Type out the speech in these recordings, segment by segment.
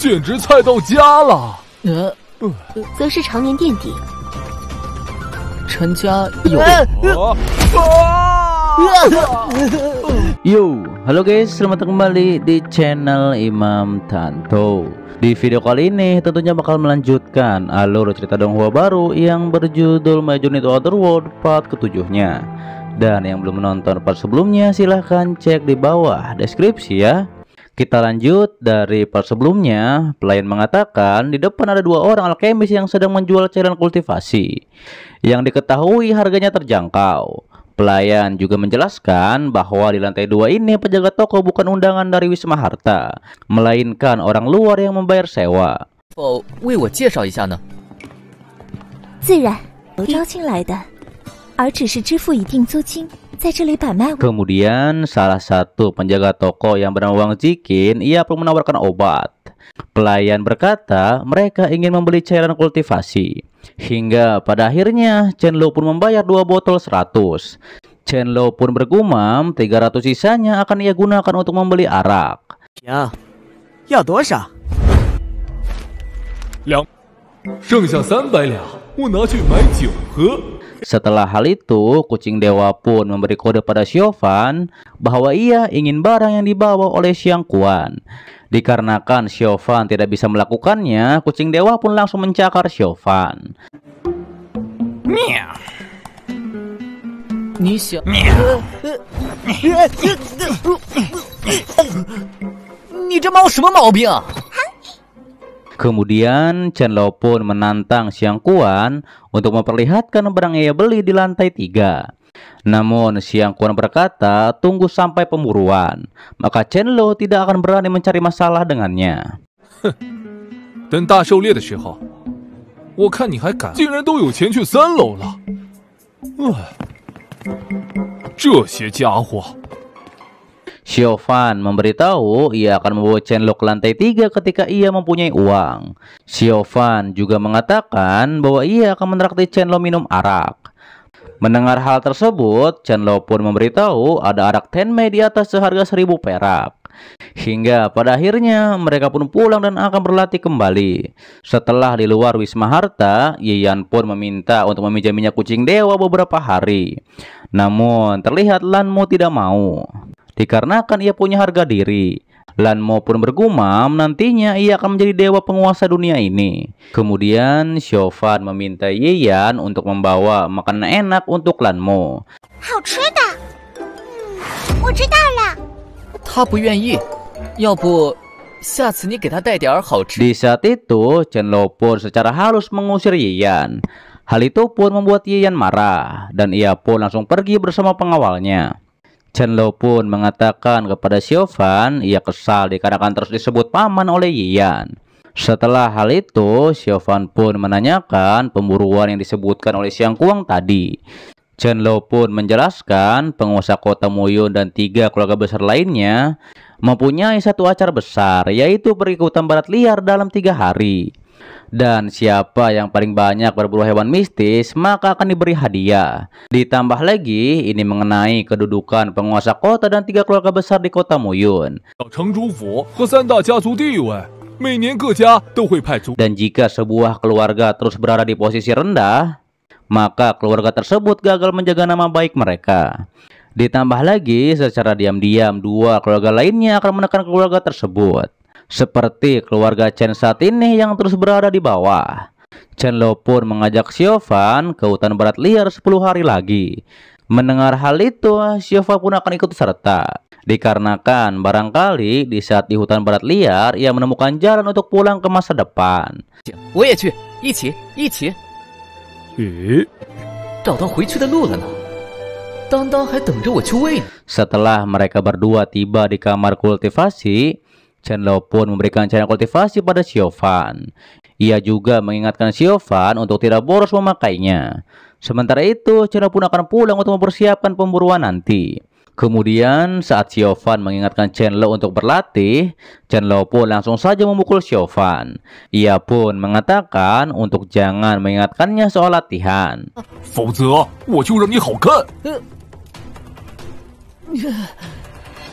简直菜到家了。则是常年垫底。陈家有。Yo, halo guys, selamat kembali di channel Imam Tanto. Di video kali ini tentunya bakal melanjutkan alur cerita Donghua baru yang berjudul My Journey to Otherworld part ke-7-nya. Dan yang belum menonton part sebelumnya silahkan cek di bawah deskripsi ya. Kita lanjut dari part sebelumnya. Pelayan mengatakan di depan ada dua orang alkemis yang sedang menjual cairan kultivasi yang diketahui harganya terjangkau. Pelayan juga menjelaskan bahwa di lantai 2 ini penjaga toko bukan undangan dari Wisma Harta, melainkan orang luar yang membayar sewa. 为我介绍一下呢？自然，招进来的，而只是支付一定租金，在这里摆卖。 Kemudian salah satu penjaga toko yang bernama Wang Zikin, ia pun menawarkan obat. Pelayan berkata mereka ingin membeli cairan kultivasi. Hingga pada akhirnya Chen Lo pun membayar 2 botol 100. Chen Lo pun bergumam 300 sisanya akan ia gunakan untuk membeli arak. Ya, 要多少？ 2，剩下300两，我拿去买酒喝。 Setelah hal itu, kucing dewa pun memberi kode pada Xiaofan bahwa ia ingin barang yang dibawa oleh Xiang Kuan. Dikarenakan Xiaofan tidak bisa melakukannya, kucing dewa pun langsung mencakar Xiaofan. Kemudian Chen Lo pun menantang Xiang Kuan untuk memperlihatkan barang yang ia beli di lantai 3. Namun Xiang Kuan berkata tunggu sampai pemburuan, maka Chen Lo tidak akan berani mencari masalah dengannya. 等大狩猎的时候，我看你还敢，竟然都有钱去3楼了。这些家伙。 Xiaofan memberitahu ia akan membawa Chen Lo ke lantai 3 ketika ia mempunyai uang. Xiaofan juga mengatakan bahwa ia akan menraktir Chen Lo minum arak. Mendengar hal tersebut, Chen Lo pun memberitahu ada arak Tenmei di atas seharga 1000 perak. Hingga pada akhirnya mereka pun pulang dan akan berlatih kembali. Setelah di luar Wisma Harta, Yiyan pun meminta untuk meminjaminya kucing dewa beberapa hari. Namun terlihat Lan Mo tidak mau. Dikarenakan ia punya harga diri. Lan Mo pun bergumam nantinya ia akan menjadi dewa penguasa dunia ini. Kemudian Xiaofan meminta Yiyan untuk membawa makanan enak untuk Lan Mo. 好吃的，我知道了。他不愿意，要不下次你给他带点好吃。 Di saat itu Chen Lo pun secara halus mengusir Yiyan. Hal itu pun membuat Yiyan marah dan ia pun langsung pergi bersama pengawalnya. Chen Lo pun mengatakan kepada Xiaofan ia kesal dikarenakan terus disebut paman oleh Yiyan. Setelah hal itu, Xiaofan pun menanyakan pemburuan yang disebutkan oleh Xiang Kuang tadi. Chen Lo pun menjelaskan penguasa kota Muyun dan 3 keluarga besar lainnya mempunyai satu acara besar, yaitu perikutan barat liar dalam 3 hari. Dan siapa yang paling banyak berburu hewan mistis maka akan diberi hadiah. Ditambah lagi ini mengenai kedudukan penguasa kota dan 3 keluarga besar di kota Muyun. Dan jika sebuah keluarga terus berada di posisi rendah, maka keluarga tersebut gagal menjaga nama baik mereka. Ditambah lagi secara diam-diam 2 keluarga lainnya akan menekan keluarga tersebut. Seperti keluarga Chen saat ini yang terus berada di bawah. Chen Lo pun mengajak Xiaofan ke hutan barat liar 10 hari lagi. Mendengar hal itu, Xiaofan pun akan ikut serta. Dikarenakan barangkali di saat di hutan barat liar ia menemukan jalan untuk pulang ke masa depan. 我也去，一起。找到回去的路了呢。当当还等着我去喂呢。 Setelah mereka berdua tiba di kamar kultivasi, Chen Lo pun memberikan cairan kultivasi pada Xiaofan. Ia juga mengingatkan Xiaofan untuk tidak boros memakainya. Sementara itu, Chen Lo pun akan pulang untuk mempersiapkan pemburuan nanti. Kemudian saat Xiaofan mengingatkan Chen Lo untuk berlatih, Chen Lo pun langsung saja memukul Xiaofan. Ia pun mengatakan untuk jangan mengingatkannya soal latihan. 否则我就让你好看。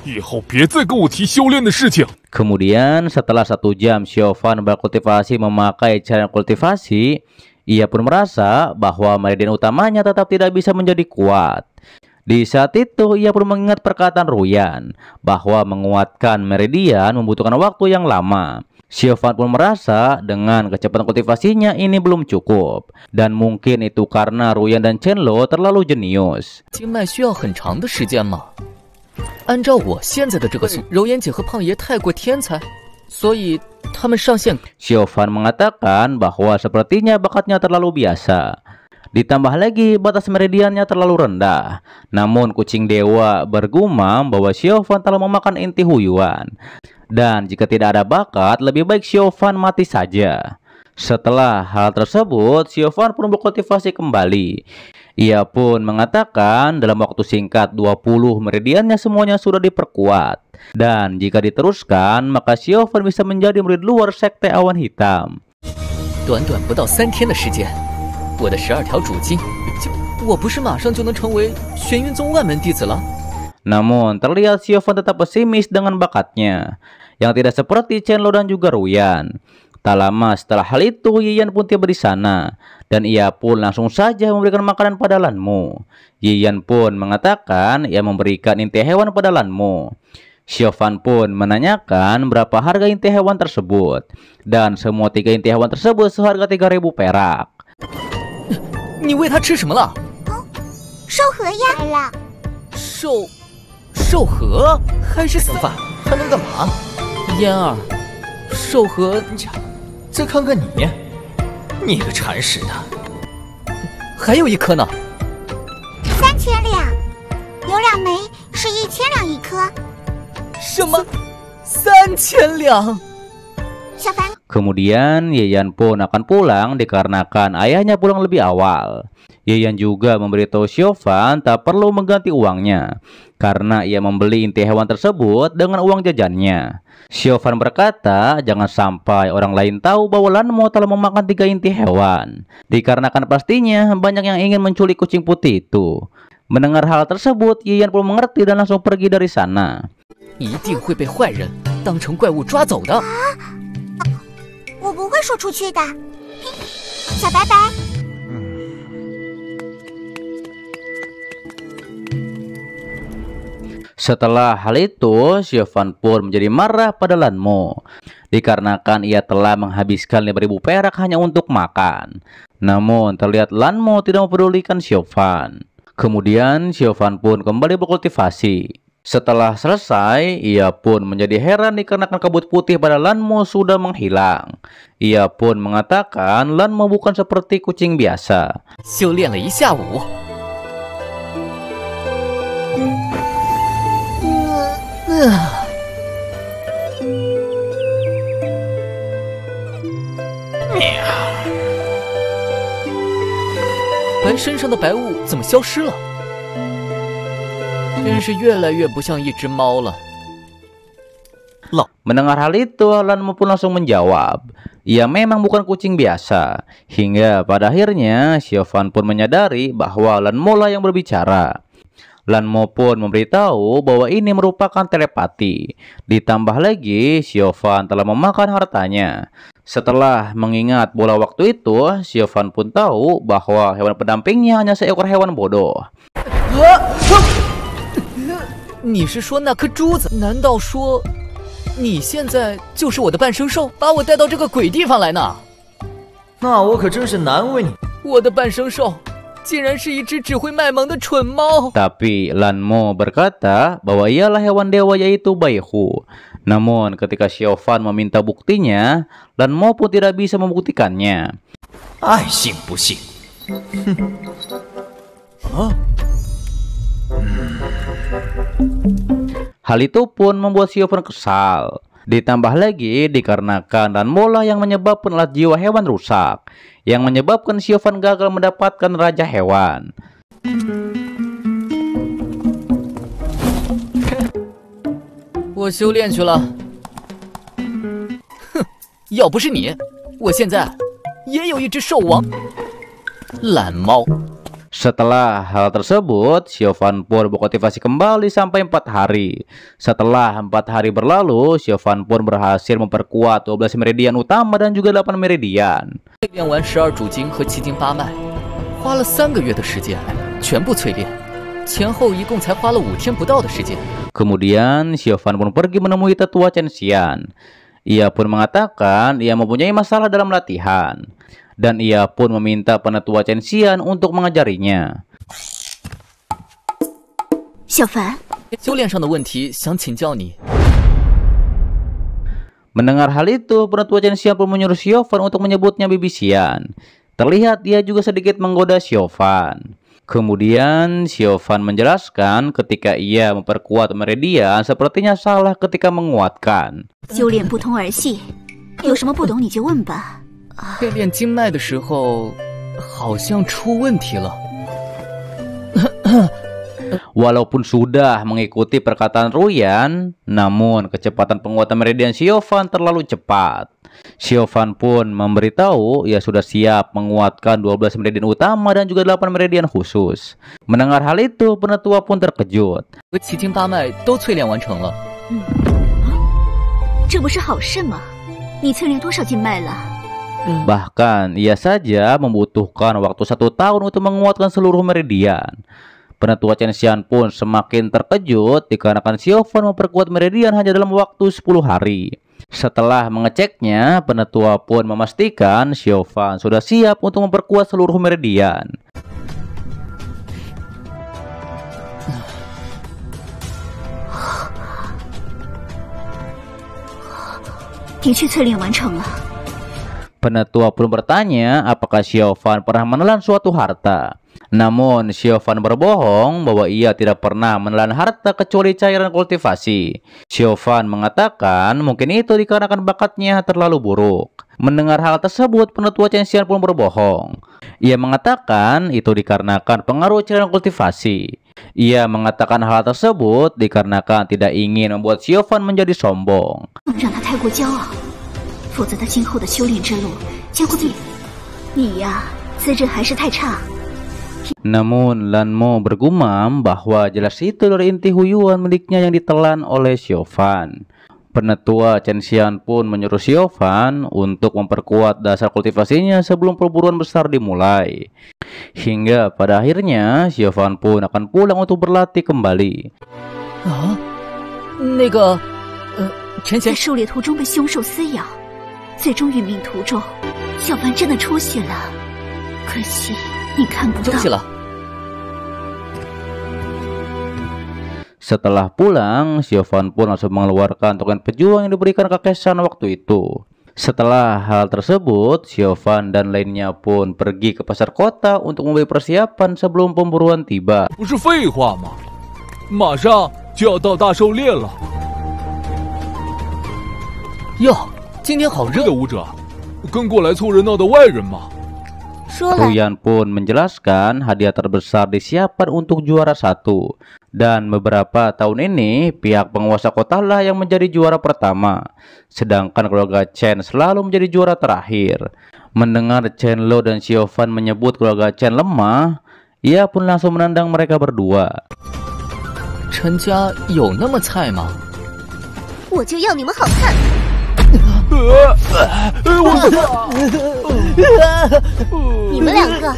以后别再跟我提修炼的事情。Kemudian setelah 1 jam Xiaofan berkultivasi memakai cara kultivasi, ia pun merasa bahwa meridian utamanya tetap tidak bisa menjadi kuat. Di saat itu ia pun mengingat perkataan Ruyan bahwa menguatkan meridian membutuhkan waktu yang lama. Xiaofan pun merasa dengan kecepatan kultivasinya ini belum cukup, dan mungkin itu karena Ruyan dan Chenlo terlalu jenius. 经脉需要很长的时间吗？按照我现在的这个速，柔颜姐和胖爷太过天才，所以他们上线。 Xiaofan mengatakan bahwa sepertinya bakatnya terlalu biasa. Ditambah lagi batas meridiannya terlalu rendah. Namun kucing dewa bergumam bahwa Xiaofan telah memakan inti Huyuan. Dan jika tidak ada bakat, lebih baik Xiaofan mati saja. Setelah hal tersebut, Xiaofan pun berkultivasi kembali. Ia pun mengatakan dalam waktu singkat 20 meridiannya semuanya sudah diperkuat. Dan jika diteruskan, maka Xiaofan bisa menjadi murid luar sekte awan hitam. 短短不到3天的时间，我的12条主经，我不是马上就能成为玄云宗万门弟子了？ Namun terlihat Xiaofan tetap pesimis dengan bakatnya, yang tidak seperti Chenlo dan juga Ruyan. Tak lama setelah hal itu, Yiyan pun tiba di sana, dan ia pun langsung saja memberikan makanan pada Lanmu. Yiyan pun mengatakan ia memberikan inti hewan pada Lanmu. Xiaofan pun menanyakan berapa harga inti hewan tersebut, dan semua 3 inti hewan tersebut seharga 3.000 perak. 你喂它吃什么了？寿盒呀！寿盒还是死饭？还能干嘛？嫣儿，寿盒，再看看你，你个铲屎的！还有1颗呢。 3000两，有2枚是1000两1颗。什么？3000两？ 小凡， Kemudian Yiyan pun akan pulang dikarenakan ayahnya pulang lebih awal. Yiyan juga memberitahu Xiaofan tak perlu mengganti uangnya karena ia membeli inti hewan tersebut dengan uang jajannya. Xiaofan berkata jangan sampai orang lain tahu bahwa Lanmo telah memakan 3 inti hewan, dikarenakan pastinya banyak yang ingin menculik kucing putih itu. Mendengar hal tersebut, Yiyan pun mengerti dan langsung pergi dari sana. 一定会被坏人当成怪物抓走的。 我不会说出去的。小白白， Setelah hal itu, Xiaofan pun menjadi marah pada Lanmo dikarenakan ia telah menghabiskan 5.000 perak hanya untuk makan. Namun terlihat Lanmo tidak mempedulikan Xiaofan. Kemudian Xiaofan pun kembali berkultivasi. Setelah selesai, ia pun menjadi heran dikarenakan kabut putih pada Lanmo sudah menghilang. Ia pun mengatakan Lanmo bukan seperti kucing biasa. 修炼了1下午。 白身上的白雾怎么消失了？真是越来越不像一只猫了。 Mendengar hal itu, Lanmo pun langsung menjawab, ia memang bukan kucing biasa. Hingga pada akhirnya, Xiaofan pun menyadari bahwa Lanmo lah yang berbicara. Lanmo pun memberitahu bahwa ini merupakan telepati. Ditambah lagi, Xiaofan telah memakan hartanya. Setelah mengingat bola waktu itu, Xiaofan pun tahu bahwa hewan pendampingnya hanya seekor hewan bodoh. 你是说那颗珠子？难道说你现在就是我的半生兽，把我带到这个鬼地方来呢？那我可真是难为你。我的半生兽竟然是一只只会卖萌的蠢猫。 Tapi Lanmo berkata bahwa ialah hewan dewa yaitu Baihu. Namun ketika Xiaofan meminta buktinya, Lanmo pun tidak bisa membuktikannya. 爱信不信。啊！ Hal itu pun membuat Xiaofan kesal. Ditambah lagi dikarenakan Lanmo lah yang menyebabkan alat jiwa hewan rusak, yang menyebabkan Xiaofan gagal mendapatkan raja hewan. 我修炼去了。哼，要不是你，我现在也有一只兽王。懒猫。Setelah hal tersebut, Xiaofan pun berkultivasi kembali sampai 4 hari. Setelah 4 hari berlalu, Xiaofan pun berhasil memperkuat 12 meridian utama dan juga 8 meridian. 淬炼完12主经和7经8脉，花了3个月的时间，全部淬炼，前后一共才花了5天不到的时间。 Kemudian Xiaofan pun pergi menemui tetua Chen Xian. Ia pun mengatakan ia mempunyai masalah dalam latihan. Dan ia pun meminta penetua Chen Xian untuk mengajarinya. 小凡， 修炼上的问题想请教你。 Mendengar hal itu, penetua Chen Xian pun menyuruh Xiaofan untuk menyebutnya Bibi Xian. Terlihat dia juga sedikit menggoda Xiaofan. Kemudian Xiaofan menjelaskan ketika ia memperkuat meridian sepertinya salah ketika menguatkan. 修炼不通儿戏，有什么不懂你就问吧。 淬炼经脉的时候，好像出问题了。 Walaupun sudah mengikuti perkataan Ruyan, namun kecepatan penguatan meridian Xiaofan terlalu cepat. Xiaofan pun memberitahu ia sudah siap menguatkan 12 meridian utama dan juga 8 meridian khusus. Mendengar hal itu, penetua pun terkejut. 和7经8脉都淬炼完成了。这不是好事吗？你淬炼多少经脉了？ Bahkan ia saja membutuhkan waktu 1 tahun untuk menguatkan seluruh meridian. Penetua Chen Xian pun semakin terkejut dikarenakan Xiaofan memperkuat meridian hanya dalam waktu 10 hari. Setelah mengeceknya, penetua pun memastikan Xiaofan sudah siap untuk memperkuat seluruh meridian. 的确淬炼完成了。 Penetua pun bertanya apakah Xiaofan pernah menelan suatu harta. Namun Xiaofan berbohong bahwa ia tidak pernah menelan harta kecuali cairan kultivasi. Xiaofan mengatakan mungkin itu dikarenakan bakatnya terlalu buruk. Mendengar hal tersebut, penetua Chen Xian pun berbohong. Ia mengatakan itu dikarenakan pengaruh cairan kultivasi. Ia mengatakan hal tersebut dikarenakan tidak ingin membuat Xiaofan menjadi sombong. 让他太过骄傲，否则他今后的修炼之路将会变。你呀，资质还是太差。 Namun Lanmo bergumam bahwa jelas itu dari inti huyuan miliknya yang ditelan oleh Xiaofan. Penetua Chen Xian pun menyuruh Xiaofan untuk memperkuat dasar kultivasinya sebelum perburuan besar dimulai. Hingga pada akhirnya Xiaofan pun akan pulang untuk berlatih kembali. 啊，那个，陈贤， 在狩猎途中被凶兽撕咬，最终殒命途中，小凡真的出血了，可惜你看不到。 休息了。 Setelah pulang, Xiaofan pun langsung mengeluarkan token pejuang yang diberikan Kakesan waktu itu. Setelah hal tersebut, Xiaofan dan lainnya pun pergi ke pasar kota untuk membeli persiapan sebelum pemburuan tiba. 不是废话吗？马上就要到大狩猎了。哟，今天好热这的。舞者，跟过来凑热闹的外人吗？ 说了， Ruyan pun menjelaskan hadiah terbesar disiapkan untuk juara 1. Dan beberapa tahun ini, pihak penguasa kota lah yang menjadi juara pertama. Sedangkan keluarga Chen selalu menjadi juara terakhir. Mendengar Chen Lo dan Xiaofan menyebut keluarga Chen lemah, ia pun langsung menendang mereka berdua. 陈家有那么菜吗？ 我就要你们好看。你们两个，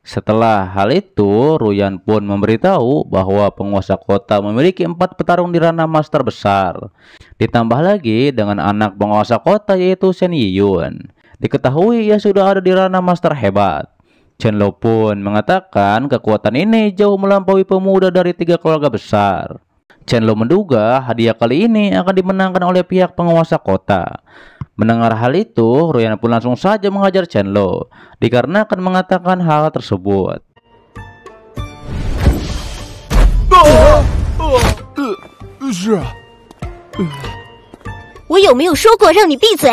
Setelah hal itu, Ruyan pun memberitahu bahwa penguasa kota memiliki 4 petarung di ranah mas terbesar. Ditambah lagi dengan anak penguasa kota yaitu Shen Yiyun. Diketahui ia sudah ada di ranah mas terhebat. Chen Lo pun mengatakan kekuatan ini jauh melampaui pemuda dari 3 keluarga besar. Chen Lo menduga hadiah kali ini akan dimenangkan oleh pihak penguasa kota. Mendengar hal itu, Ruyan pun langsung saja mengajar Chen Lo, dikarenakan mengatakan hal tersebut. 是。我有没有说过让你闭嘴？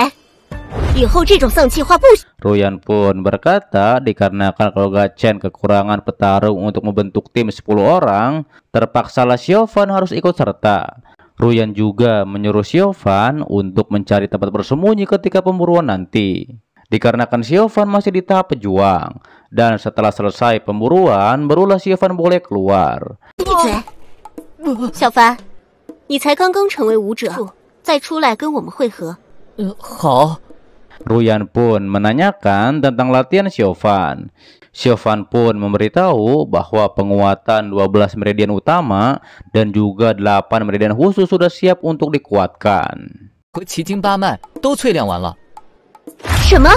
以后这种丧气话不许。 Ruyan pun berkata dikarenakan keluarga Chen kekurangan petarung untuk membentuk tim 10 orang, terpaksalah Xiaofan harus ikut serta. Ruyan juga menyuruh Xiaofan untuk mencari tempat bersembunyi ketika pemburuan nanti. dikarenakan Xiaofan masih di tahap pejuang. Dan setelah selesai pemburuan, barulah Xiaofan boleh keluar. 闭嘴！小凡，你才刚刚成为武者，再出来跟我们会合。好。 Ruyan pun menanyakan tentang latihan Xiaofan. Xiaofan pun memberitahu bahwa penguatan 12 meridian utama dan juga 8 meridian khusus sudah siap untuk dikuatkan. 和奇经八脉都淬炼完了。什么？